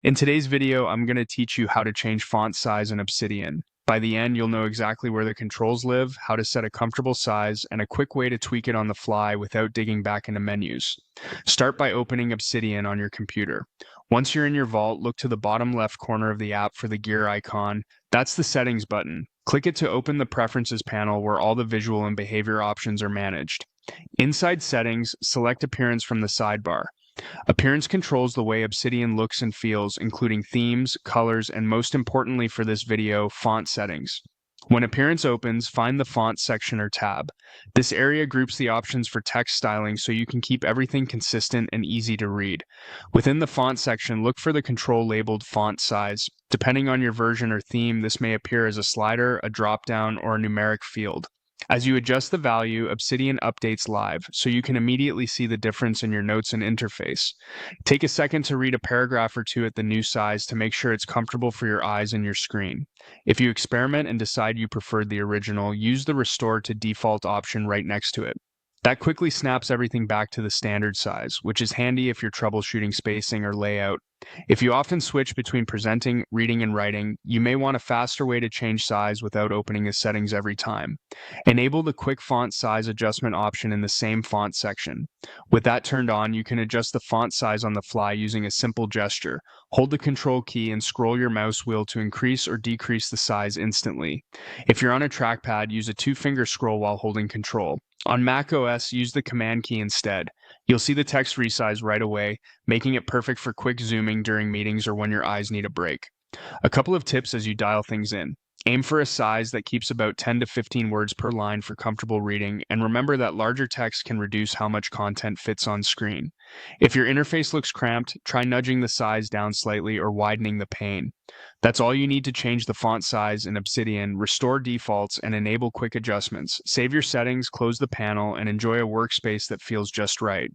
In today's video, I'm going to teach you how to change font size in Obsidian. By the end, you'll know exactly where the controls live, how to set a comfortable size, and a quick way to tweak it on the fly without digging back into menus. Start by opening Obsidian on your computer. Once you're in your vault, look to the bottom left corner of the app for the gear icon. That's the settings button. Click it to open the preferences panel where all the visual and behavior options are managed. Inside settings, select appearance from the sidebar. Appearance controls the way Obsidian looks and feels, including themes, colors, and most importantly for this video, font settings. When Appearance opens, find the Font section or tab. This area groups the options for text styling so you can keep everything consistent and easy to read. Within the Font section, look for the control labeled Font Size. Depending on your version or theme, this may appear as a slider, a drop-down, or a numeric field. As you adjust the value, Obsidian updates live, so you can immediately see the difference in your notes and interface. Take a second to read a paragraph or two at the new size to make sure it's comfortable for your eyes and your screen. If you experiment and decide you preferred the original, use the Restore to Default option right next to it. That quickly snaps everything back to the standard size, which is handy if you're troubleshooting spacing or layout. If you often switch between presenting, reading, and writing, you may want a faster way to change size without opening the settings every time. Enable the quick font size adjustment option in the same font section. With that turned on, you can adjust the font size on the fly using a simple gesture. Hold the Control key and scroll your mouse wheel to increase or decrease the size instantly. If you're on a trackpad, use a two-finger scroll while holding Control. On Mac OS, use the Command key instead. You'll see the text resize right away, making it perfect for quick zooming during meetings or when your eyes need a break. A couple of tips as you dial things in. Aim for a size that keeps about 10 to 15 words per line for comfortable reading, and remember that larger text can reduce how much content fits on screen. If your interface looks cramped, try nudging the size down slightly or widening the pane. That's all you need to change the font size in Obsidian, restore defaults, and enable quick adjustments. Save your settings, close the panel, and enjoy a workspace that feels just right.